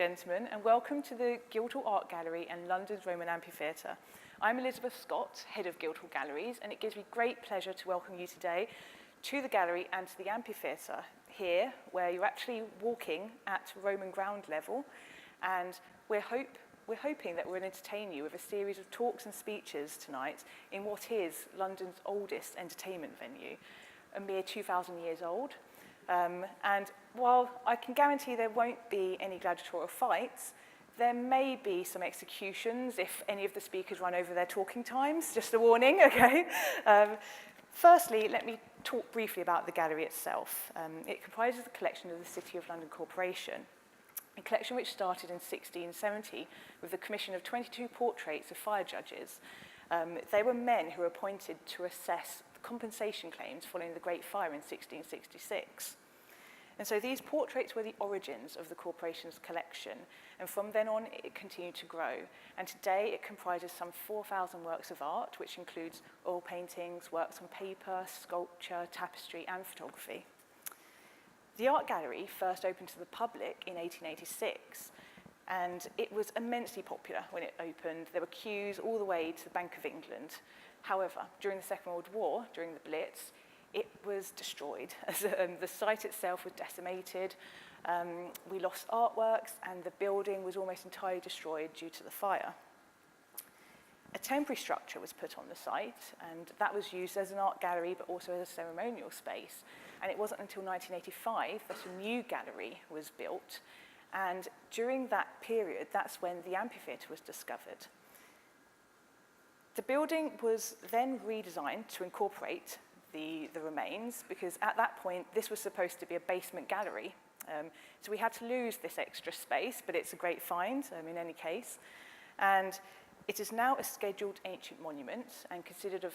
gentlemen, and welcome to the Guildhall Art Gallery and London's Roman Amphitheatre. I'm Elizabeth Scott, Head of Guildhall Galleries, and it gives me great pleasure to welcome you today to the gallery and to the amphitheatre here, where you're actually walking at Roman ground level, and we're hoping that we'll entertain you with a series of talks and speeches tonight in what is London's oldest entertainment venue, a mere 2,000 years old. And while I can guarantee there won't be any gladiatorial fights, there may be some executions if any of the speakers run over their talking times, just a warning, okay? Firstly, let me talk briefly about the gallery itself. It comprises a collection of the City of London Corporation, a collection which started in 1670 with the commission of 22 portraits of fire judges. They were men who were appointed to assess compensation claims following the Great Fire in 1666. And so these portraits were the origins of the corporation's collection, and from then on it continued to grow. And today it comprises some 4,000 works of art, which includes oil paintings, works on paper, sculpture, tapestry, and photography. The art gallery first opened to the public in 1886, and it was immensely popular when it opened. There were queues all the way to the Bank of England. However, during the Second World War, during the Blitz, it was destroyed. The site itself was decimated. We lost artworks, and the building was almost entirely destroyed due to the fire. A temporary structure was put on the site, and that was used as an art gallery, but also as a ceremonial space. And it wasn't until 1985 that a new gallery was built. And during that period, that's when the amphitheatre was discovered. The building was then redesigned to incorporate the remains, because at that point, this was supposed to be a basement gallery. So we had to lose this extra space, but it's a great find in any case. And it is now a scheduled ancient monument and considered of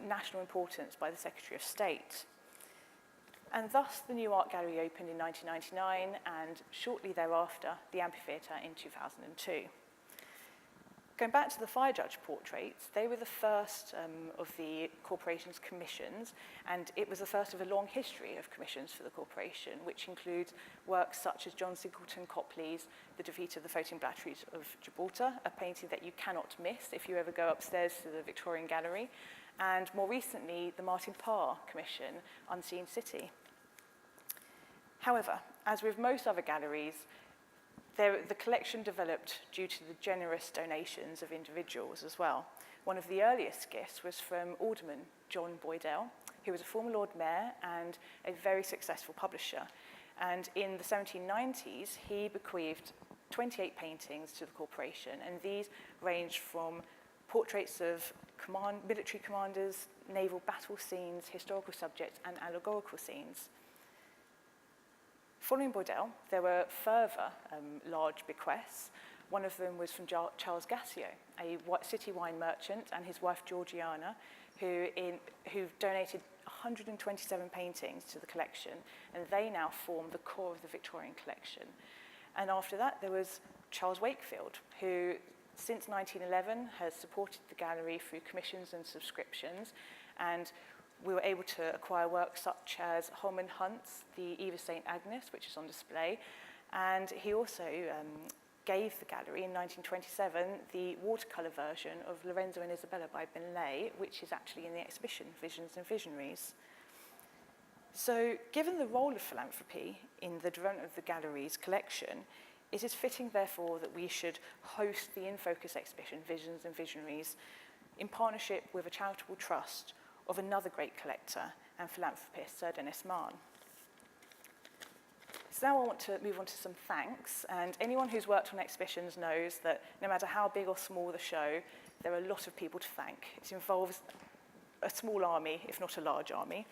national importance by the Secretary of State. And thus, the new art gallery opened in 1999, and shortly thereafter, the amphitheatre in 2002. Going back to the fire judge portraits, they were the first of the corporation's commissions, and it was the first of a long history of commissions for the corporation, which includes works such as John Singleton Copley's The Defeat of the Floating Batteries of Gibraltar, a painting that you cannot miss if you ever go upstairs to the Victorian Gallery, and more recently, the Martin Parr commission, Unseen City. However, as with most other galleries, the collection developed due to the generous donations of individuals as well. One of the earliest gifts was from Alderman John Boydell, who was a former Lord Mayor and a very successful publisher. And in the 1790s, he bequeathed 28 paintings to the corporation, and these ranged from portraits of military commanders, naval battle scenes, historical subjects, and allegorical scenes. Following Boydell, there were further large bequests. One of them was from Charles Gassio, a city wine merchant, and his wife Georgiana, who donated 127 paintings to the collection, and they now form the core of the Victorian collection. And after that, there was Charles Wakefield, who since 1911 has supported the gallery through commissions and subscriptions, and we were able to acquire works such as Holman Hunt's The Eve of St. Agnes, which is on display, and he also gave the gallery in 1927 the watercolour version of Lorenzo and Isabella by Benlay, which is actually in the exhibition Visions and Visionaries. So, given the role of philanthropy in the development of the gallery's collection, it is fitting, therefore, that we should host the In Focus exhibition Visions and Visionaries in partnership with a charitable trust of another great collector and philanthropist, Sir Dennis Mahon. So now I want to move on to some thanks, and anyone who's worked on exhibitions knows that no matter how big or small the show, there are a lot of people to thank. It involves a small army, if not a large army.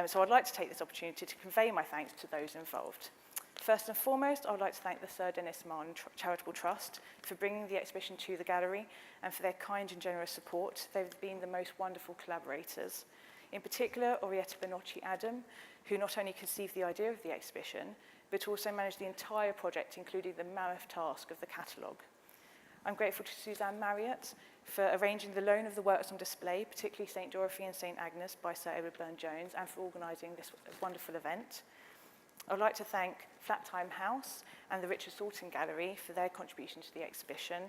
So I'd like to take this opportunity to convey my thanks to those involved. First and foremost, I would like to thank the Sir Dennis Mahon Charitable Trust for bringing the exhibition to the gallery and for their kind and generous support. They've been the most wonderful collaborators. In particular, Orietta Benocci Adam, who not only conceived the idea of the exhibition, but also managed the entire project, including the mammoth task of the catalogue. I'm grateful to Suzanne Marriott for arranging the loan of the works on display, particularly St. Dorothy and St. Agnes by Sir Edward Burne-Jones, and for organising this wonderful event. I'd like to thank Flat Time House and the Richard Salton Gallery for their contribution to the exhibition.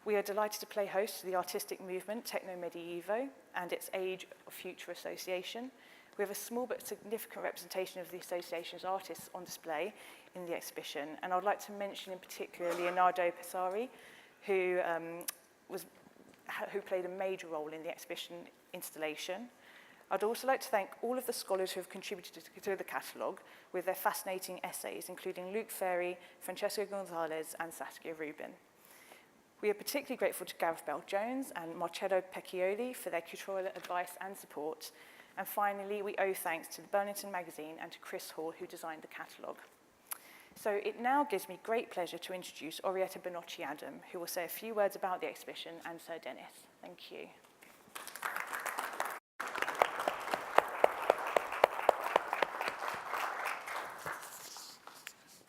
We are delighted to play host to the artistic movement Techno Medievo and its Age of Future Association. We have a small but significant representation of the association's artists on display in the exhibition, and I'd like to mention in particular Leonardo Pesari, who played a major role in the exhibition installation. I'd also like to thank all of the scholars who have contributed to the catalogue with their fascinating essays, including Luke Ferry, Francesco Gonzalez, and Saskia Rubin. We are particularly grateful to Gareth Bell-Jones and Marcello Pecchioli for their curatorial advice and support. And finally, we owe thanks to the Burlington Magazine and to Chris Hall, who designed the catalogue. So it now gives me great pleasure to introduce Orietta Bonocci-Adam, who will say a few words about the exhibition, and Sir Dennis. Thank you.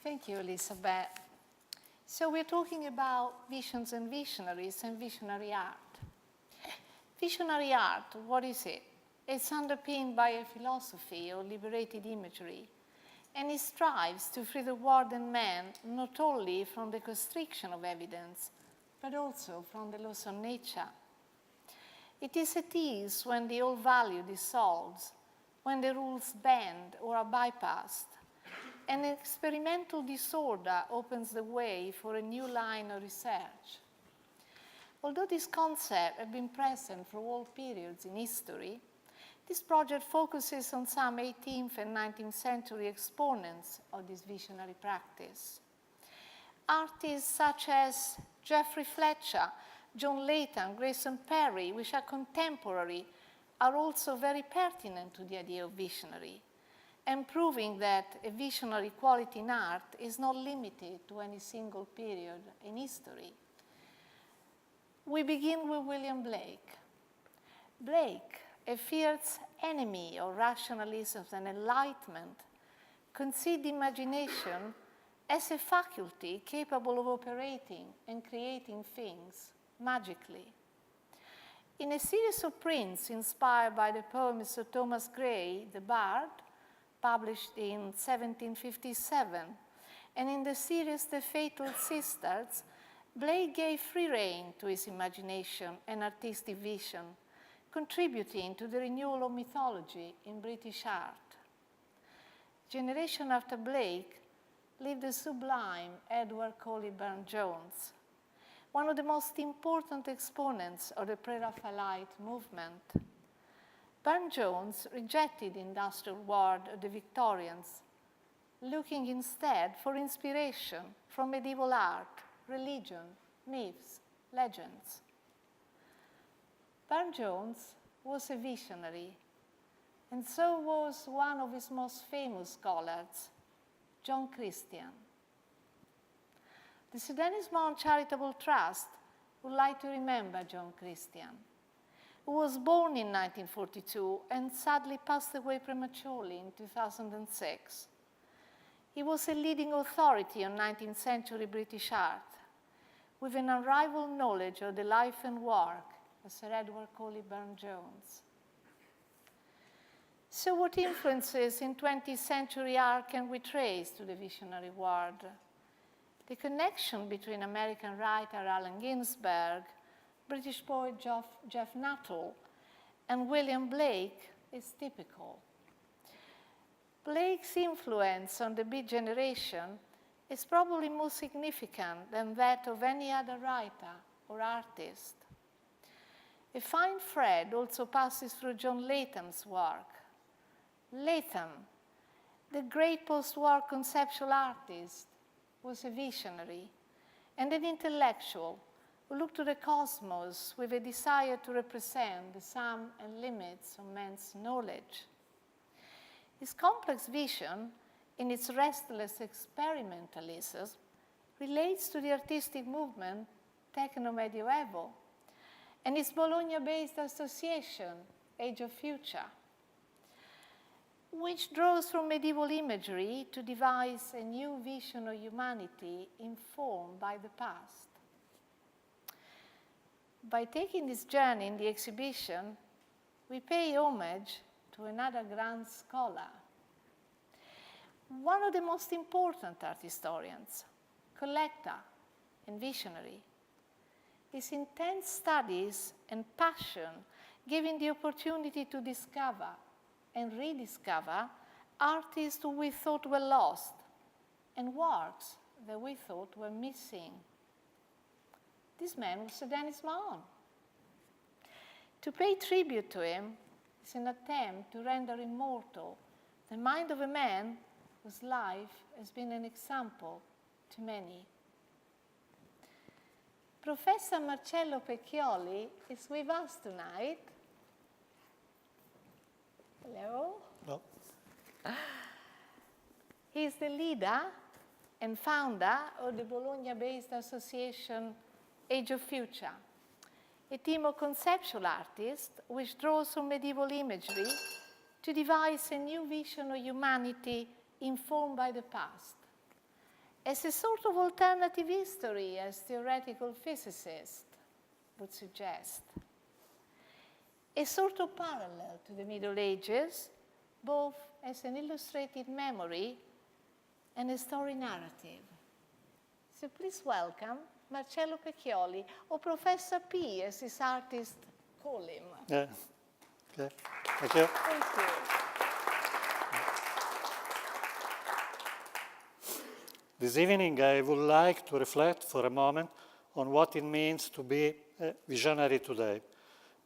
Thank you, Elizabeth. So we're talking about visions and visionaries and visionary art. Visionary art, what is it? It's underpinned by a philosophy of liberated imagery, and it strives to free the world and man not only from the constriction of evidence, but also from the laws of nature. It is at ease when the old value dissolves, when the rules bend or are bypassed, and experimental disorder opens the way for a new line of research. Although this concept has been present for all periods in history, this project focuses on some 18th and 19th century exponents of this visionary practice. Artists such as Geoffrey Fletcher, John Layton, Grayson Perry, which are contemporary, are also very pertinent to the idea of visionary, and proving that a visionary quality in art is not limited to any single period in history. We begin with William Blake. Blake, a fierce enemy of rationalism and enlightenment, conceived imagination as a faculty capable of operating and creating things magically. In a series of prints inspired by the poems of Thomas Gray, the Bard, published in 1757, and in the series The Fatal Sisters, Blake gave free rein to his imagination and artistic vision, contributing to the renewal of mythology in British art. Generation after Blake lived the sublime Edward Coley Burne-Jones, one of the most important exponents of the Pre-Raphaelite movement. Burne-Jones rejected the industrial world of the Victorians, looking instead for inspiration from medieval art, religion, myths, legends. Burne-Jones was a visionary, and so was one of his most famous scholars, John Christian. The Sir Dennis Mount Charitable Trust would like to remember John Christian, who was born in 1942 and sadly passed away prematurely in 2006. He was a leading authority on 19th century British art, with an unrivaled knowledge of the life and work of Sir Edward Coley Burne-Jones. So what influences in 20th century art can we trace to the visionary world? The connection between American writer Allen Ginsberg, British poet Jeff Nuttall, and William Blake is typical. Blake's influence on the Beat generation is probably more significant than that of any other writer or artist. A fine thread also passes through John Layton's work. Layton, the great post-war conceptual artist, was a visionary and an intellectual who looked to the cosmos with a desire to represent the sum and limits of man's knowledge. His complex vision, in its restless experimentalism, relates to the artistic movement Techno Medievo and its Bologna-based association, Age of Future, which draws from medieval imagery to devise a new vision of humanity informed by the past. By taking this journey in the exhibition, we pay homage to another grand scholar. one of the most important art historians, collector, and visionary. His intense studies and passion gave him the opportunity to discover and rediscover artists who we thought were lost and works that we thought were missing. This man was Sir Denis Mahon. To pay tribute to him is an attempt to render immortal the mind of a man whose life has been an example to many. Professor Marcello Pecchioli is with us tonight. Hello. Hello. He is the leader and founder of the Bologna-based association Age of Future, a team of conceptual artists which draws from medieval imagery to devise a new vision of humanity informed by the past. As a sort of alternative history, as theoretical physicists would suggest. A sort of parallel to the Middle Ages, both as an illustrated memory and a story narrative. So please welcome Marcello Pecchioli, or Professor P, as his artists call him. Yeah. Okay. Thank you. Thank you. This evening, I would like to reflect for a moment on what it means to be a visionary today.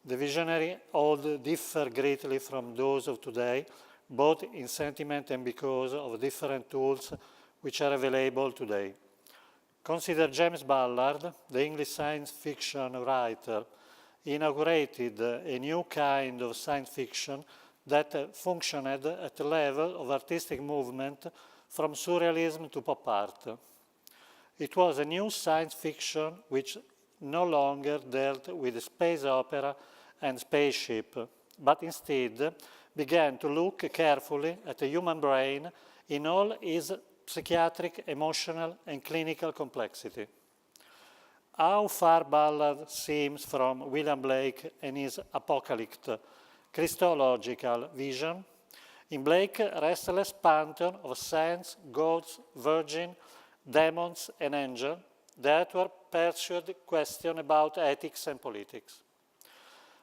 The visionary old differ greatly from those of today, both in sentiment and because of different tools which are available today. Consider James Ballard, the English science fiction writer. He inaugurated a new kind of science fiction that functioned at the level of artistic movement from surrealism to pop art. It was a new science fiction which no longer dealt with space opera and spaceship, but instead began to look carefully at the human brain in all its psychiatric, emotional, and clinical complexity. How far Ballard seems from William Blake and his apocalyptic, Christological vision. In Blake, restless pantheon of saints, gods, virgin, demons, and angels that were pursued question about ethics and politics.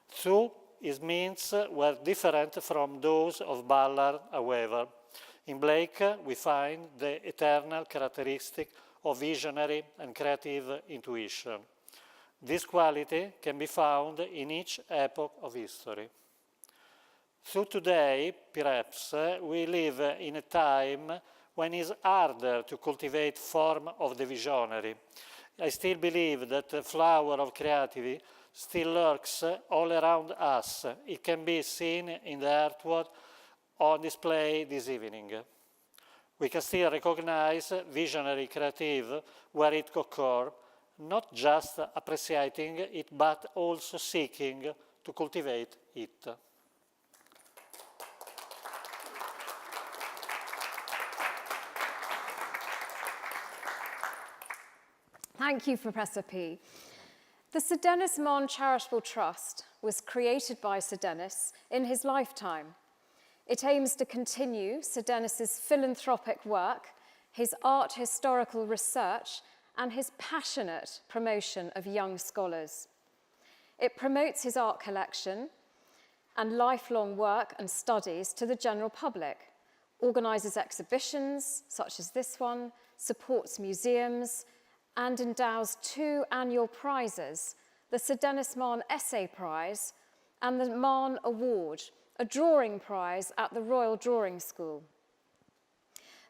Through his means were different from those of Ballard, however. In Blake, we find the eternal characteristic of visionary and creative intuition. This quality can be found in each epoch of history. So today, perhaps, we live in a time when it's harder to cultivate form of the visionary. I still believe that the flower of creativity still lurks all around us. It can be seen in the artwork on display this evening. We can still recognize visionary creative where it occurs, not just appreciating it, but also seeking to cultivate it. Thank you, Professor P. The Sir Denis Mahon Charitable Trust was created by Sir Denis in his lifetime. It aims to continue Sir Denis's philanthropic work, his art historical research, and his passionate promotion of young scholars. It promotes his art collection and lifelong work and studies to the general public, organises exhibitions such as this one, supports museums, and endows 2 annual prizes, the Sir Denis Mahon Essay Prize and the Mahon Award, a drawing prize at the Royal Drawing School.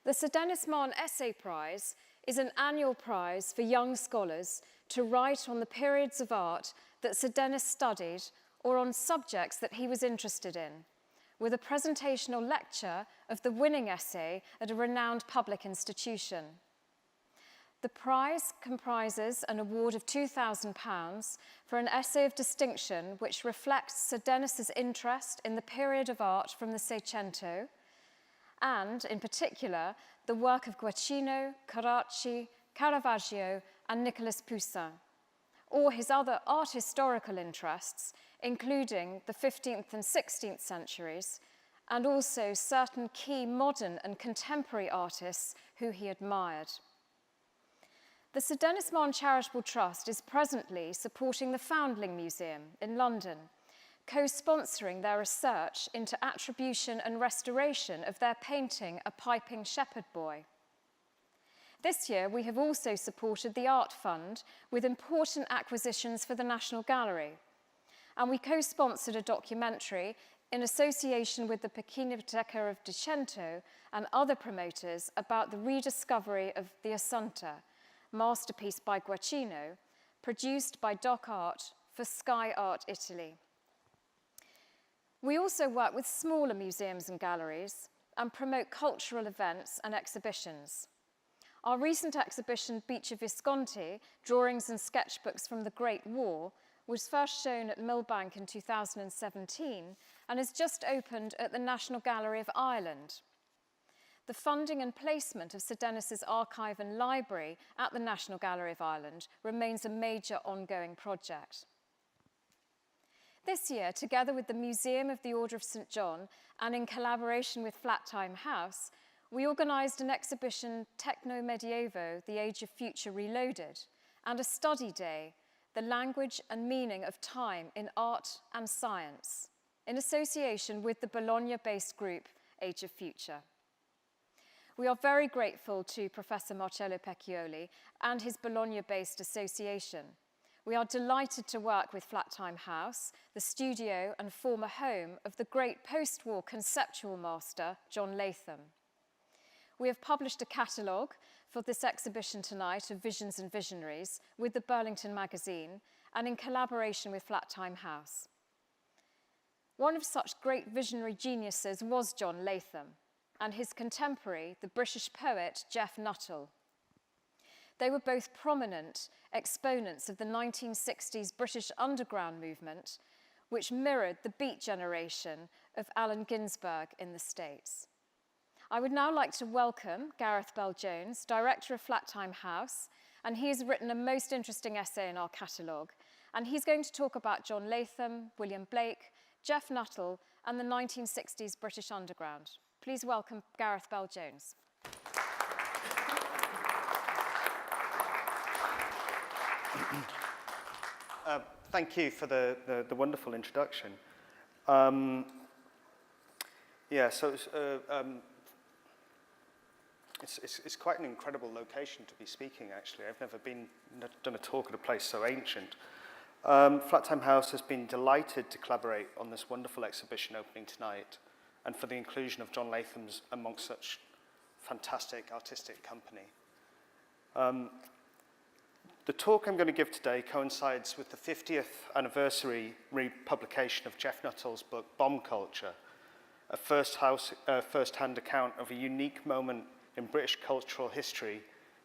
The Sir Denis Mahon Essay Prize is an annual prize for young scholars to write on the periods of art that Sir Denis studied or on subjects that he was interested in, with a presentation or lecture of the winning essay at a renowned public institution. The prize comprises an award of £2,000 for an essay of distinction which reflects Sir Denis's interest in the period of art from the Seicento, and, in particular, the work of Guercino, Carracci, Caravaggio, and Nicolas Poussin, or his other art historical interests, including the 15th and 16th centuries, and also certain key modern and contemporary artists who he admired. The Sir Dennis Mahon Charitable Trust is presently supporting the Foundling Museum in London, co-sponsoring their research into attribution and restoration of their painting, A Piping Shepherd Boy. This year, we have also supported the Art Fund with important acquisitions for the National Gallery, and we co-sponsored a documentary in association with the Pinacoteca of Decento and other promoters about the rediscovery of the Assunta, masterpiece by Guercino, produced by Doc Art for Sky Art Italy. We also work with smaller museums and galleries and promote cultural events and exhibitions. Our recent exhibition, Beach of Visconti, Drawings and Sketchbooks from the Great War, was first shown at Millbank in 2017 and has just opened at the National Gallery of Ireland. The funding and placement of Sir Dennis's archive and library at the National Gallery of Ireland remains a major ongoing project. This year, together with the Museum of the Order of St. John and in collaboration with Flattime House, we organised an exhibition, Techno Medievo, The Age of Future Reloaded, and a study day, The Language and Meaning of Time in Art and Science, in association with the Bologna-based group Age of Future. We are very grateful to Professor Marcello Pecchioli and his Bologna-based association. We are delighted to work with Flattime House, the studio and former home of the great post-war conceptual master, John Latham. We have published a catalogue for this exhibition tonight of Visions and Visionaries with the Burlington magazine and in collaboration with Flattime House. One of such great visionary geniuses was John Latham, and his contemporary, the British poet Geoff Nuttall. They were both prominent exponents of the 1960s British underground movement, which mirrored the Beat generation of Allen Ginsberg in the States. I would now like to welcome Gareth Bell-Jones, director of Flattime House, and he has written a most interesting essay in our catalogue, and he's going to talk about John Latham, William Blake, Geoff Nuttall, and the 1960s British underground. Please welcome Gareth Bell-Jones. Thank you for the wonderful introduction. It's quite an incredible location to be speaking, actually. I've never done a talk at a place so ancient. Flattime House has been delighted to collaborate on this wonderful exhibition opening tonight, and for the inclusion of John Latham's amongst such fantastic artistic company. The talk I'm going to give today coincides with the 50th anniversary republication of Geoff Nuttall's book, Bomb Culture, a first-hand account of a unique moment in British cultural history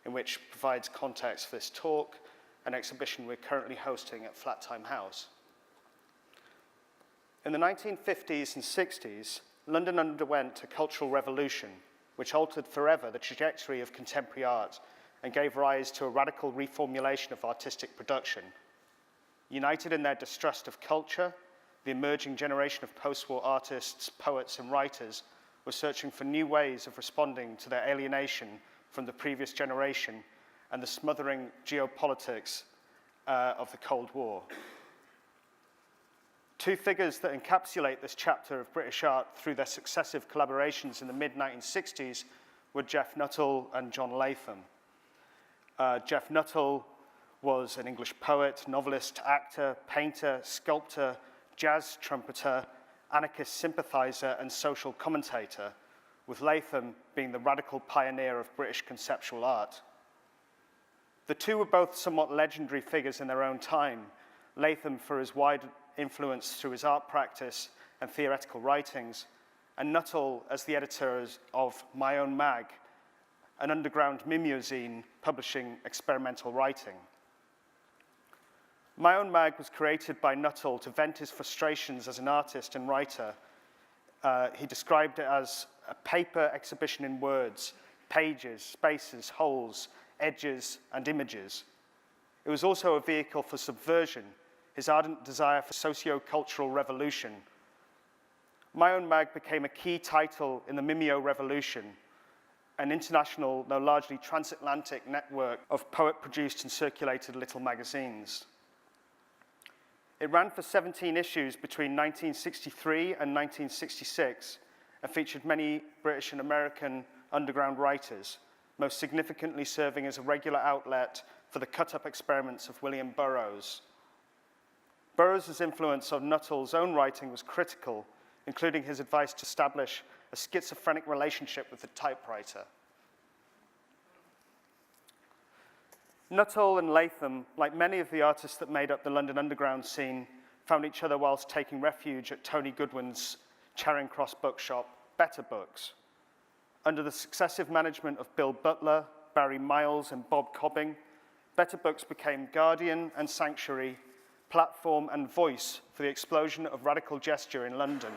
in which provides context for this talk, an exhibition we're currently hosting at Flattime House. In the 1950s and 60s, London underwent a cultural revolution which altered forever the trajectory of contemporary art and gave rise to a radical reformulation of artistic production. United in their distrust of culture, the emerging generation of post-war artists, poets, and writers were searching for new ways of responding to their alienation from the previous generation and the smothering geopolitics of the Cold War. Two figures that encapsulate this chapter of British art through their successive collaborations in the mid-1960s were Geoff Nuttall and John Latham. Geoff Nuttall was an English poet, novelist, actor, painter, sculptor, jazz trumpeter, anarchist sympathizer, and social commentator, with Latham being the radical pioneer of British conceptual art. The two were both somewhat legendary figures in their own time, Latham for his wide influence through his art practice and theoretical writings, and Nuttall as the editor of My Own Mag, an underground mimeozine publishing experimental writing. My Own Mag was created by Nuttall to vent his frustrations as an artist and writer. He described it as a paper exhibition in words, pages, spaces, holes, edges, and images. It was also a vehicle for subversion, his ardent desire for socio-cultural revolution. My Own Mag became a key title in the Mimeo Revolution, an international, though largely transatlantic network of poet-produced and circulated little magazines. It ran for 17 issues between 1963 and 1966 and featured many British and American underground writers, most significantly serving as a regular outlet for the cut-up experiments of William Burroughs. Burroughs' influence on Nuttall's own writing was critical, including his advice to establish a schizophrenic relationship with the typewriter. Nuttall and Latham, like many of the artists that made up the London underground scene, found each other whilst taking refuge at Tony Goodwin's Charing Cross bookshop, Better Books. Under the successive management of Bill Butler, Barry Miles, and Bob Cobbing, Better Books became guardian and sanctuary, platform and voice for the explosion of radical gesture in London,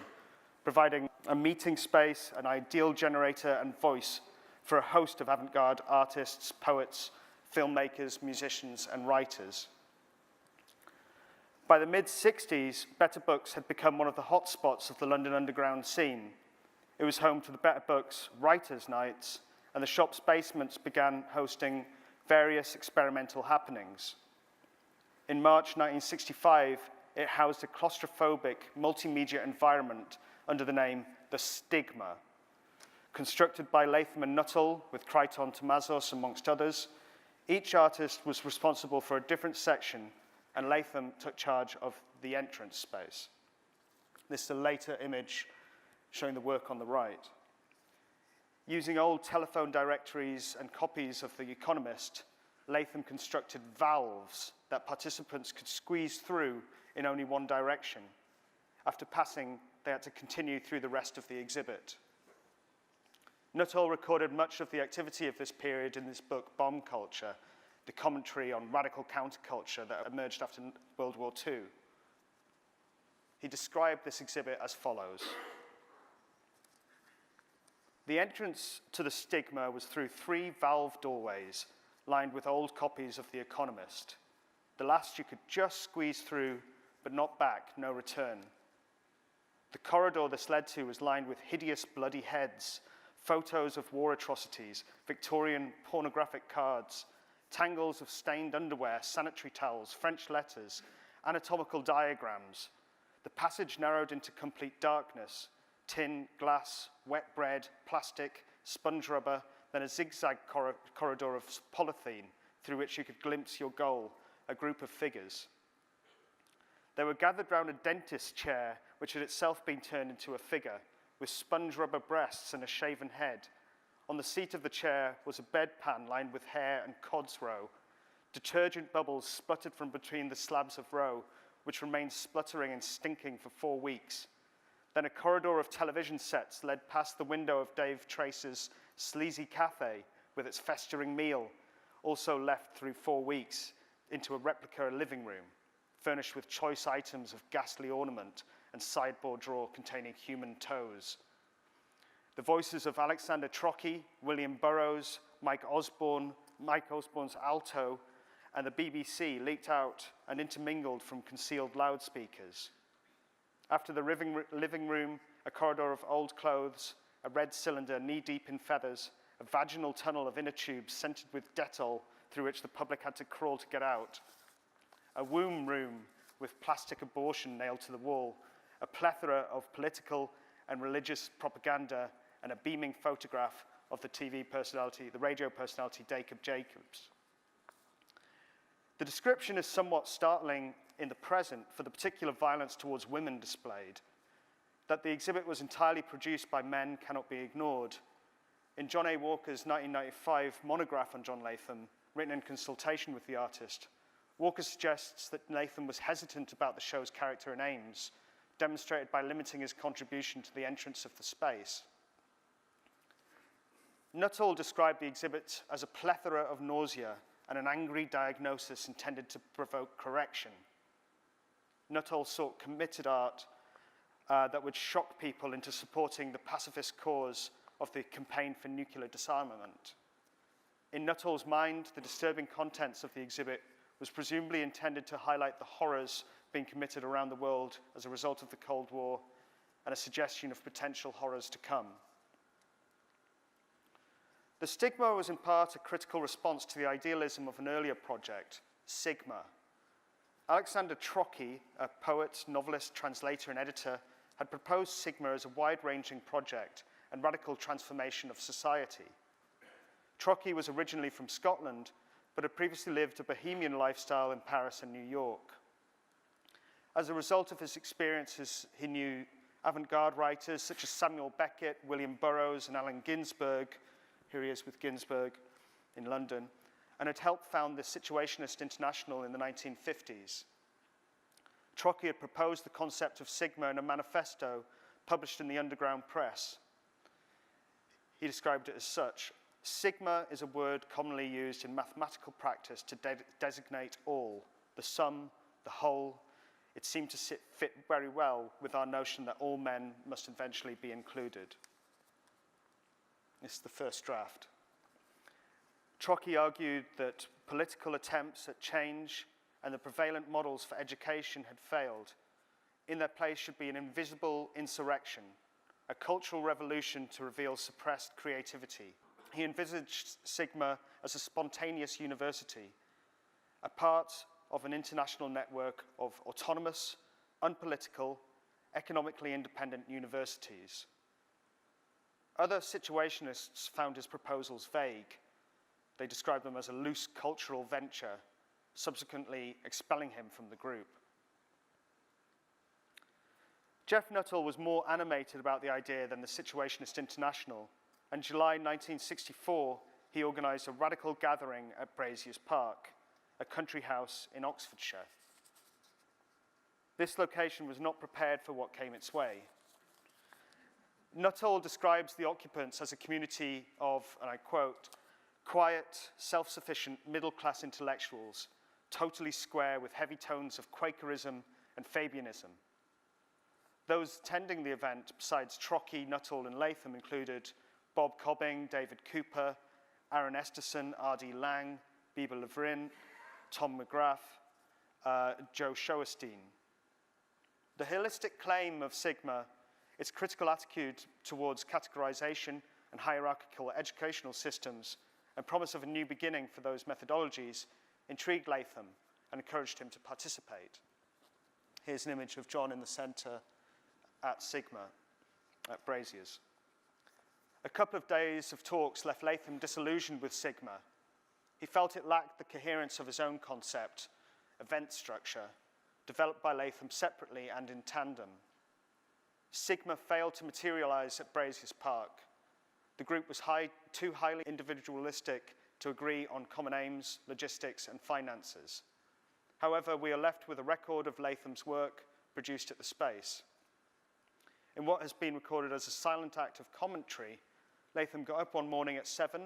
providing a meeting space, an ideal generator and voice for a host of avant-garde artists, poets, filmmakers, musicians, and writers. By the mid-60s, Better Books had become one of the hotspots of the London underground scene. It was home to the Better Books Writers' Nights, and the shop's basements began hosting various experimental happenings. In March 1965, it housed a claustrophobic multimedia environment under the name The Stigma. Constructed by Latham and Nuttall, with Crichton Tomazos amongst others, each artist was responsible for a different section, and Latham took charge of the entrance space. This is a later image showing the work on the right. Using old telephone directories and copies of The Economist, Latham constructed valves that participants could squeeze through in only one direction. After passing, they had to continue through the rest of the exhibit. Nuttall recorded much of the activity of this period in this book, Bomb Culture, the commentary on radical counterculture that emerged after World War II. He described this exhibit as follows. The entrance to the Stigma was through 3 valve doorways lined with old copies of The Economist. The last you could just squeeze through, but not back, no return. The corridor this led to was lined with hideous bloody heads, photos of war atrocities, Victorian pornographic cards, tangles of stained underwear, sanitary towels, French letters, anatomical diagrams. The passage narrowed into complete darkness, tin, glass, wet bread, plastic, sponge rubber, then a zigzag corridor of polythene through which you could glimpse your goal, a group of figures. They were gathered round a dentist's chair, which had itself been turned into a figure, with sponge rubber breasts and a shaven head. On the seat of the chair was a bedpan lined with hair and cod's roe. Detergent bubbles sputtered from between the slabs of roe, which remained spluttering and stinking for 4 weeks. Then a corridor of television sets led past the window of Dave Trace's sleazy cafe with its festering meal, also left through 4 weeks, into a replica living room, furnished with choice items of ghastly ornament and sideboard drawer containing human toes. The voices of Alexander Trocchi, William Burroughs, Mike Osborne's alto, and the BBC leaked out and intermingled from concealed loudspeakers. After the living room, a corridor of old clothes, a red cylinder knee-deep in feathers, a vaginal tunnel of inner tubes scented with Dettol through which the public had to crawl to get out, a womb room with plastic abortion nailed to the wall, a plethora of political and religious propaganda, and a beaming photograph of the radio personality Jacob Jacobs. The description is somewhat startling in the present for the particular violence towards women displayed. That the exhibit was entirely produced by men cannot be ignored. In John A. Walker's 1995 monograph on John Latham, written in consultation with the artist, Walker suggests that Latham was hesitant about the show's character and aims, demonstrated by limiting his contribution to the entrance of the space. Nuttall described the exhibit as a plethora of nausea and an angry diagnosis intended to provoke correction. Nuttall sought committed art that would shock people into supporting the pacifist cause of the campaign for nuclear disarmament. In Nuttall's mind, the disturbing contents of the exhibit was presumably intended to highlight the horrors being committed around the world as a result of the Cold War and a suggestion of potential horrors to come. The stigma was in part a critical response to the idealism of an earlier project, Sigma. Alexander Trocky, a poet, novelist, translator, and editor, had proposed Sigma as a wide-ranging project and radical transformation of society. Trocky was originally from Scotland, but had previously lived a bohemian lifestyle in Paris and New York. As a result of his experiences, he knew avant-garde writers such as Samuel Beckett, William Burroughs, and Allen Ginsberg. Here he is with Ginsberg in London, and had helped found the Situationist International in the 1950s. Trocky had proposed the concept of Sigma in a manifesto published in the underground press. He described it as such: Sigma is a word commonly used in mathematical practice to designate all, the sum, the whole. It seemed to fit very well with our notion that all men must eventually be included. This is the first draft. Trocky argued that political attempts at change and the prevalent models for education had failed. In their place should be an invisible insurrection, a cultural revolution to reveal suppressed creativity. He envisaged Sigma as a spontaneous university, a part of an international network of autonomous, unpolitical, economically independent universities. Other situationists found his proposals vague. They described them as a loose cultural venture, subsequently expelling him from the group. Jeff Nuttall was more animated about the idea than the Situationist International. In July 1964, he organized a radical gathering at Braziers Park, a country house in Oxfordshire. This location was not prepared for what came its way. Nuttall describes the occupants as a community of, and I quote, quiet, self-sufficient, middle-class intellectuals, totally square with heavy tones of Quakerism and Fabianism. Those attending the event, besides Trocky, Nuttall, and Latham, included Bob Cobbing, David Cooper, Aaron Esterson, R.D. Lang, Bieber Levrin, Tom McGrath, Joe Schoenstein. The holistic claim of Sigma, its critical attitude towards categorization and hierarchical educational systems, and promise of a new beginning for those methodologies, intrigued Latham and encouraged him to participate. Here's an image of John in the center at Sigma, at Braziers. A couple of days of talks left Latham disillusioned with Sigma. He felt it lacked the coherence of his own concept, event structure, developed by Latham separately and in tandem. Sigma failed to materialize at Braziers Park. The group was too highly individualistic to agree on common aims, logistics, and finances. However, we are left with a record of Latham's work produced at the space. In what has been recorded as a silent act of commentary, Latham got up one morning at 7,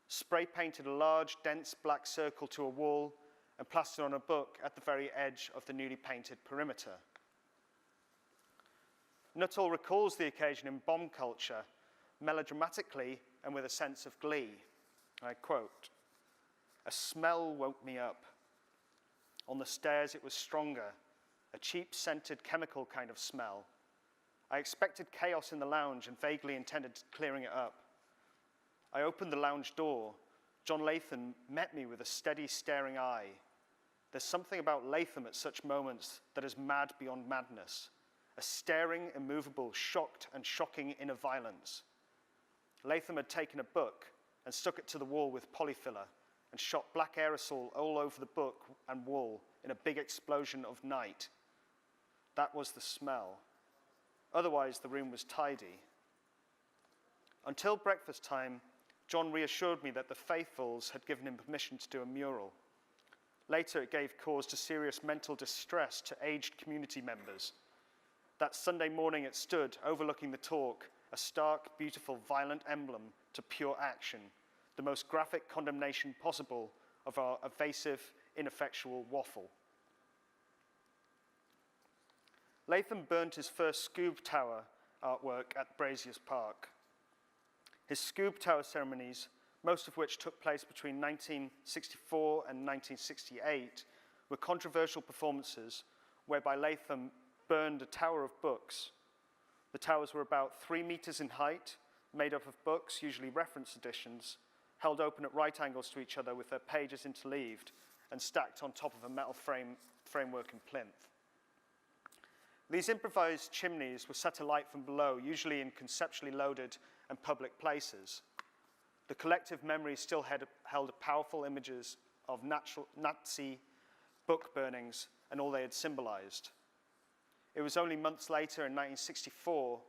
spray-painted a large, dense black circle to a wall, and plastered on a book at the very edge of the newly painted perimeter. Nuttall recalls the occasion in bomb culture, melodramatically and with a sense of glee. I quote, "A smell woke me up. On the stairs it was stronger, a cheap scented chemical kind of smell. I expected chaos in the lounge and vaguely intended clearing it up. I opened the lounge door. John Latham met me with a steady, staring eye. There's something about Latham at such moments that is mad beyond madness, a staring, immovable, shocked and shocking inner violence. Latham had taken a book and stuck it to the wall with polyfiller and shot black aerosol all over the book and wall in a big explosion of night. That was the smell. Otherwise, the room was tidy. Until breakfast time, John reassured me that the faithfuls had given him permission to do a mural. Later, it gave cause to serious mental distress to aged community members. That Sunday morning, it stood, overlooking the talk, a stark, beautiful, violent emblem to pure action, the most graphic condemnation possible of our evasive, ineffectual waffle. Latham burned his first Scoob Tower artwork at Braziers Park. His Scoob Tower ceremonies, most of which took place between 1964 and 1968, were controversial performances whereby Latham burned a tower of books. The towers were about 3 meters in height, made up of books, usually reference editions, held open at right angles to each other with their pages interleaved and stacked on top of a metal framework and plinth. These improvised chimneys were set alight from below, usually in conceptually loaded and public places. The collective memory still held powerful images of Nazi book burnings and all they had symbolized. It was only months later in 1964,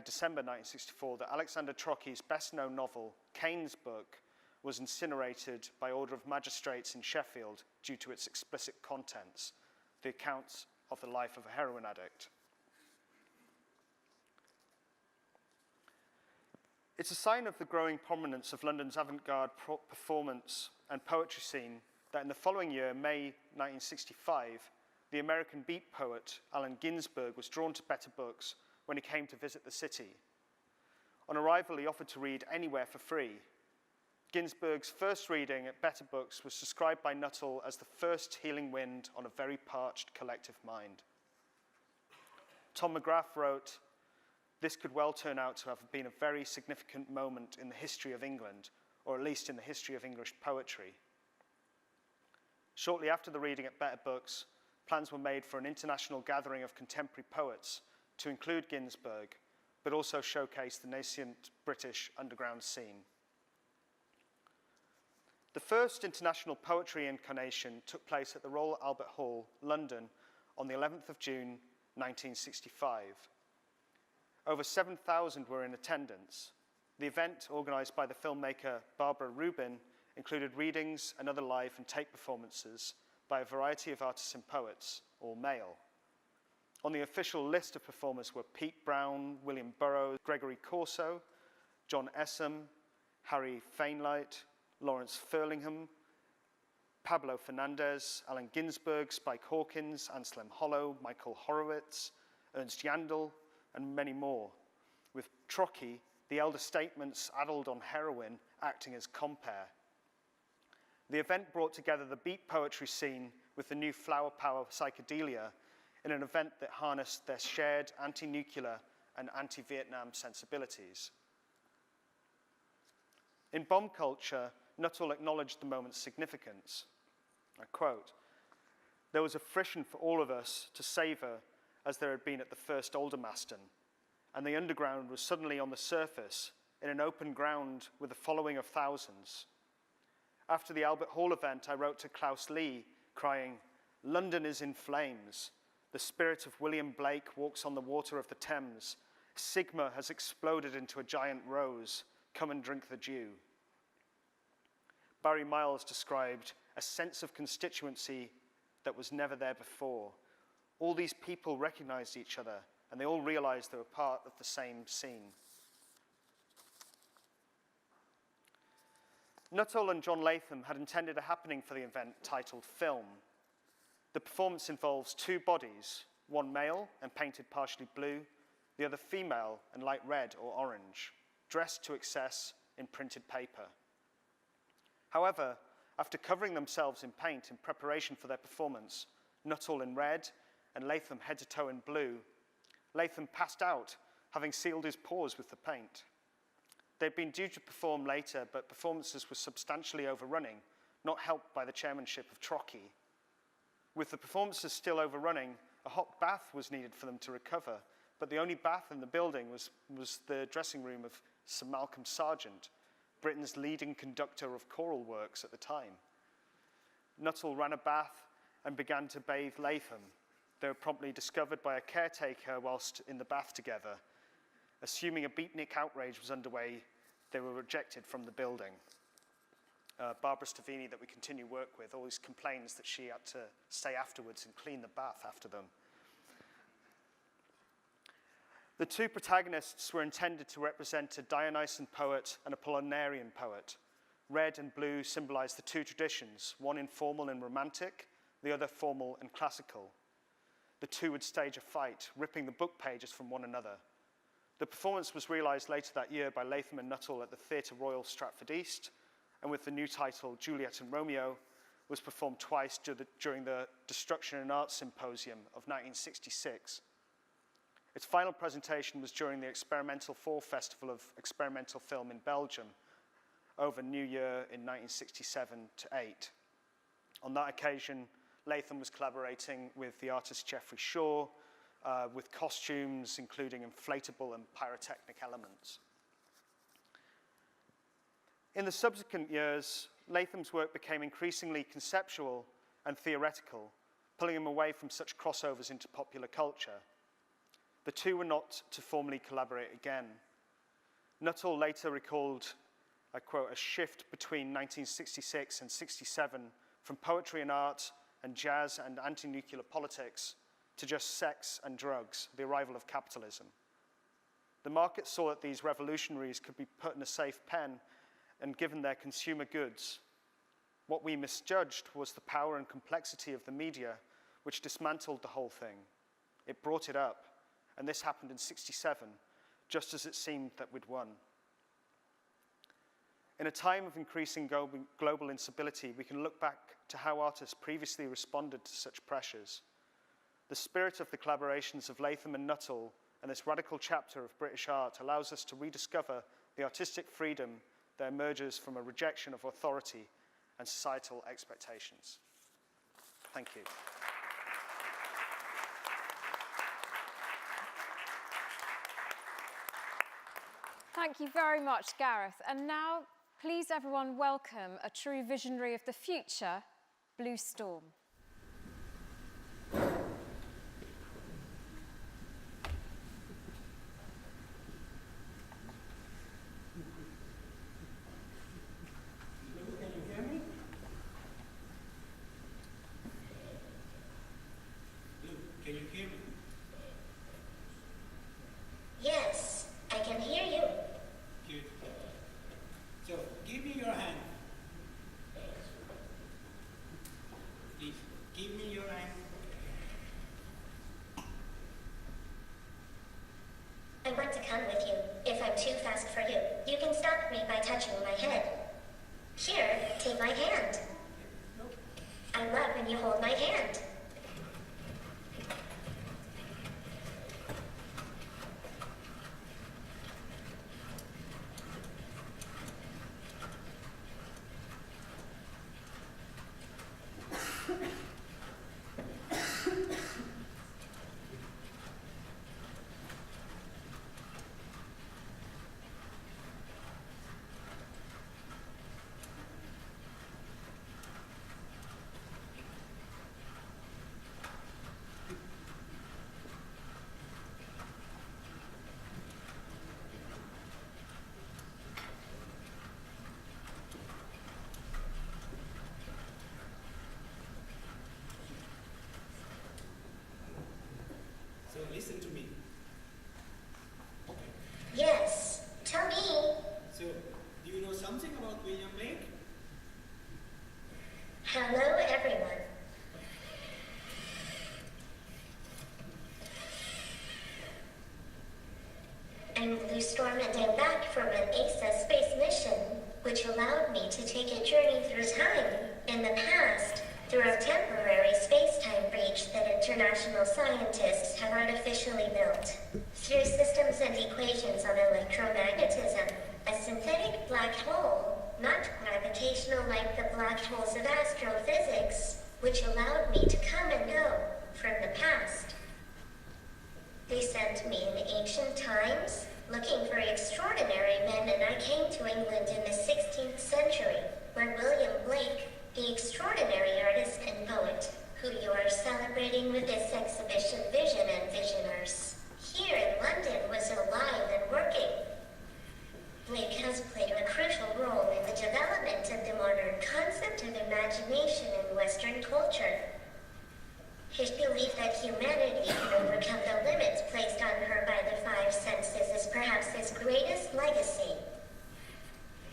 December 1964, that Alexander Trocky's best-known novel, Cain's Book, was incinerated by order of magistrates in Sheffield due to its explicit contents, the accounts of the life of a heroin addict. It's a sign of the growing prominence of London's avant-garde performance and poetry scene that in the following year, May 1965, the American beat poet Allen Ginsberg was drawn to Better Books when he came to visit the city. On arrival, he offered to read anywhere for free. Ginsberg's first reading at Better Books was described by Nuttall as the first healing wind on a very parched collective mind. Tom McGrath wrote, "This could well turn out to have been a very significant moment in the history of England, or at least in the history of English poetry." Shortly after the reading at Better Books, plans were made for an international gathering of contemporary poets to include Ginsberg, but also showcase the nascent British underground scene. The first international poetry incarnation took place at the Royal Albert Hall, London, on the 11th of June, 1965. Over 7,000 were in attendance. The event, organized by the filmmaker Barbara Rubin, included readings and other live and tape performances by a variety of artists and poets, all male. On the official list of performers were Pete Brown, William Burroughs, Gregory Corso, John Essam, Harry Fainlight, Lawrence Furlingham, Pablo Fernandez, Allen Ginsberg, Spike Hawkins, Anselm Hollow, Michael Horowitz, Ernst Jandl, and many more, with Trocky, the elder statesman's addled on heroin, acting as compere. The event brought together the beat poetry scene with the new flower power psychedelia in an event that harnessed their shared anti-nuclear and anti-Vietnam sensibilities. In bomb culture, Nuttall acknowledged the moment's significance. I quote, "There was a frisson for all of us to savor as there had been at the first Aldermaston, and the underground was suddenly on the surface in an open ground with a following of thousands. After the Albert Hall event, I wrote to Klaus Lee, crying, 'London is in flames. The spirit of William Blake walks on the water of the Thames. Sigma has exploded into a giant rose. Come and drink the dew.'" Barry Miles described a sense of constituency that was never there before. All these people recognized each other, and they all realized they were part of the same scene. Nuttall and John Latham had intended a happening for the event titled Film. The performance involves two bodies, one male and painted partially blue, the other female and light red or orange, dressed to excess in printed paper. However, after covering themselves in paint in preparation for their performance, Nuttall in red and Latham head to toe in blue, Latham passed out, having sealed his pores with the paint. They'd been due to perform later, but performances were substantially overrunning, not helped by the chairmanship of Trocky. With the performances still overrunning, a hot bath was needed for them to recover, but the only bath in the building was the dressing room of Sir Malcolm Sargent, Britain's leading conductor of choral works at the time. Nuttall ran a bath and began to bathe Latham. They were promptly discovered by a caretaker whilst in the bath together. Assuming a beatnik outrage was underway, they were rejected from the building. Barbara Stavini, that we continue work with, always complains that she had to stay afterwards and clean the bath after them. The two protagonists were intended to represent a Dionysian poet and a Apollinarian poet. Red and blue symbolize the two traditions, one informal and romantic, the other formal and classical. The two would stage a fight, ripping the book pages from one another. The performance was realized later that year by Latham and Nuttall at the Theatre Royal Stratford East, and with the new title, Juliet and Romeo, was performed twice during the Destruction and Arts Symposium of 1966. Its final presentation was during the Experimental Fall Festival of Experimental Film in Belgium over New Year in 1967-8. On that occasion, Latham was collaborating with the artist Geoffrey Shaw with costumes including inflatable and pyrotechnic elements. In the subsequent years, Latham's work became increasingly conceptual and theoretical, pulling him away from such crossovers into popular culture. The two were not to formally collaborate again. Nuttall later recalled, I quote, a shift between 1966 and 67 from poetry and art and jazz and anti-nuclear politics to just sex and drugs, the arrival of capitalism. The market saw that these revolutionaries could be put in a safe pen and given their consumer goods. What we misjudged was the power and complexity of the media, which dismantled the whole thing. It brought it up, and this happened in 67, just as it seemed that we'd won. In a time of increasing global instability, we can look back to how artists previously responded to such pressures. The spirit of the collaborations of Latham and Nuttall and this radical chapter of British art allows us to rediscover the artistic freedom that emerges from a rejection of authority and societal expectations. Thank you. Thank you very much, Gareth. And now, please everyone welcome a true visionary of the future, Blue Storm. Can you hear me? Blue, can you hear me? Yes, I can hear you. Good. So, give me your hand. Please, give me your hand. I want to come with you. If I'm too fast for you, you can stop me by touching my head. Here, take my hand. I love when you hold my hand. So listen to me. Yes, tell me. So, do you know something about William Blake? Hello, everyone. I'm Blue Storm and I'm back from an ESA space mission, which allowed me to take a journey through time in the past through a temporary space-time breach that international scientists have artificially built. Through systems and equations on electromagnetism, a synthetic black hole, not gravitational like the black holes of astrophysics, which allowed me to come and go from the past. They sent me in ancient times, looking for extraordinary men, and I came to England in the 16th century, where William Blake, the extraordinary artist and poet, who you are celebrating with this exhibition Vision and Visionaries, here in London, was alive and working. Blake has played a crucial role in the development of the modern concept of imagination in Western culture. His belief that humanity can overcome the limits placed on her by the five senses is perhaps his greatest legacy.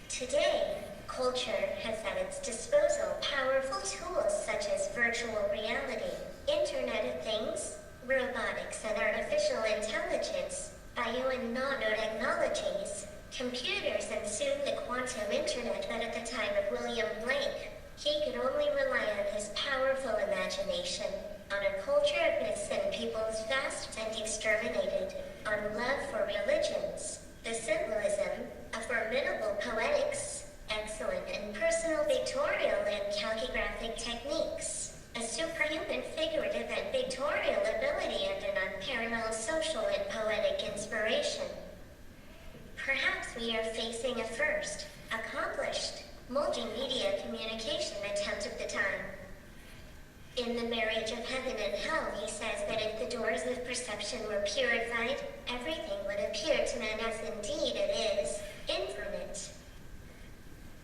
Today, culture has at its disposal powerful tools such as virtual reality, Internet of Things, robotics and artificial intelligence, bio and nanotechnologies, computers, and soon the quantum internet. But at the time of William Blake, he could only rely on his powerful imagination, on a culture of myths and peoples vast and exterminated, upon love for religions, the symbolism, a formidable poetics, excellent and personal pictorial and calligraphic techniques, a superhuman figurative and pictorial ability, and an unparalleled social and poetic inspiration. Perhaps we are facing a first, accomplished, multimedia communication attempt of the time. In The Marriage of Heaven and Hell, he says that if the doors of perception were purified, everything would appear to man as indeed it is, infinite.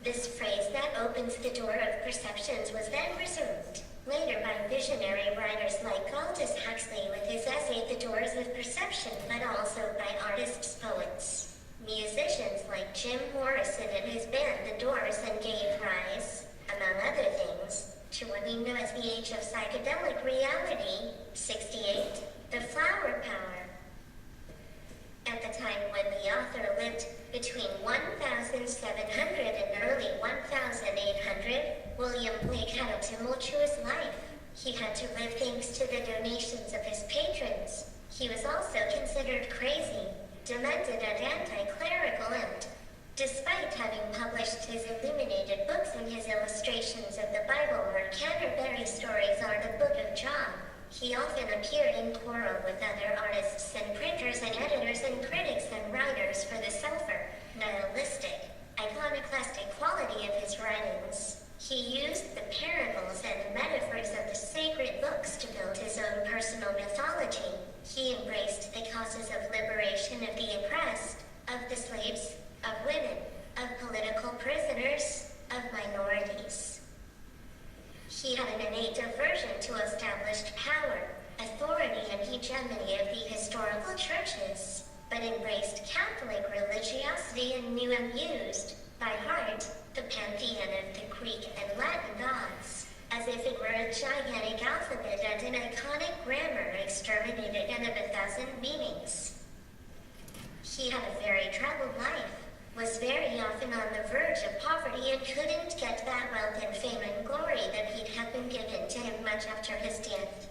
This phrase that opens the door of perceptions was then resumed, later by visionary writers like Aldous Huxley with his essay The Doors of Perception, but also by artists, poets, musicians like Jim Morrison and his band The Doors, and gave rise, among other things, to what we know as the age of psychedelic reality, 68, the flower power. At the time when the author lived between 1,700 and early 1,800, William Blake had a tumultuous life. He had to live thanks to the donations of his patrons. He was also considered crazy, demented, and anti-clerical, and, despite having published his illuminated books and his illustrations of the Bible, or Canterbury Stories, or the Book of John, he often appeared in quarrel with other artists and printers and editors and critics and writers for the sulfur, nihilistic, iconoclastic quality of his writings. He used the parables and metaphors of the sacred books to build his own personal mythology. He embraced the causes of liberation of the oppressed, of the slaves, of women, of political prisoners, of minorities. He had an innate aversion to established power, authority, and hegemony of the historical churches, but embraced Catholic religiosity and knew and used, by heart, the pantheon of the Greek and Latin gods, as if it were a gigantic alphabet and an iconic grammar exterminated and of 1,000 meanings. He had a very troubled life, was very often on the verge of poverty, and couldn't get that wealth and fame and glory that he'd have been given to him much after his death.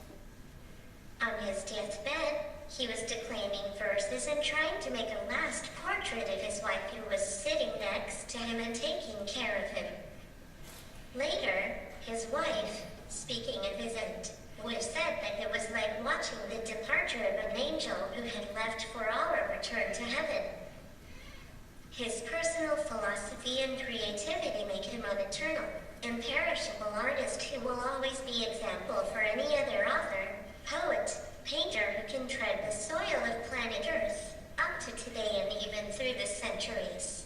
On his deathbed, he was declaiming verses and trying to make a last portrait of his wife, who was sitting next to him and taking care of him. Later, his wife, speaking of his end, would have said that it was like watching the departure of an angel who had left for our return to heaven. His personal philosophy and creativity make him an eternal, imperishable artist who will always be example for any other author, poet, painter who can tread the soil of planet Earth, up to today and even through the centuries.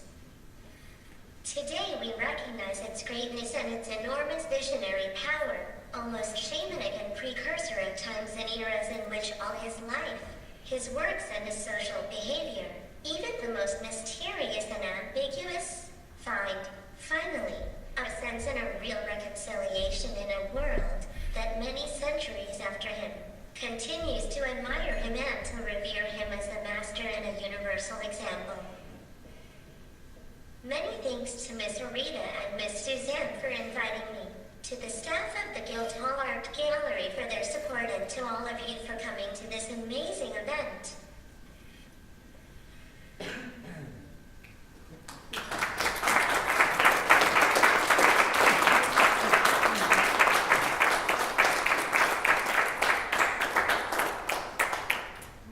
Today we recognize its greatness and its enormous visionary power, almost shamanic and precursor of times and eras in which all his life, his works, and his social behavior, even the most mysterious and ambiguous, find, finally, a sense and a real reconciliation in a world that many centuries after him continues to admire him and to revere him as a master and a universal example. Many thanks to Miss Rita and Miss Suzanne for inviting me, to the staff of the Guildhall Art Gallery for their support, and to all of you for coming to this amazing event.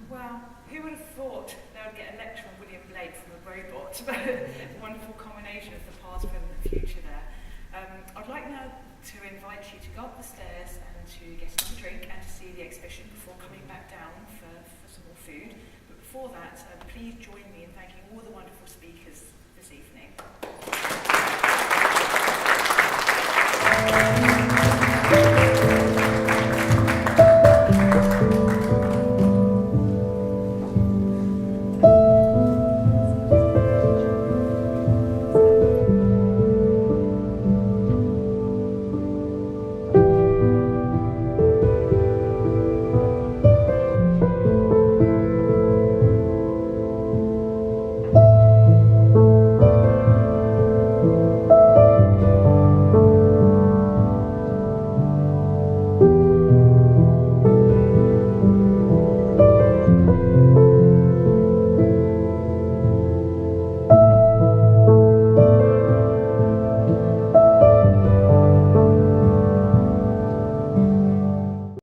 Well, who would have thought they would get a lecture on William Blake from a robot? A wonderful combination of the past, present, and future there. I'd like now to invite you to go up the stairs and to get another drink and to see the exhibition before coming back down for some more food. But before that, please join me in thanking all the wonderful speakers this evening.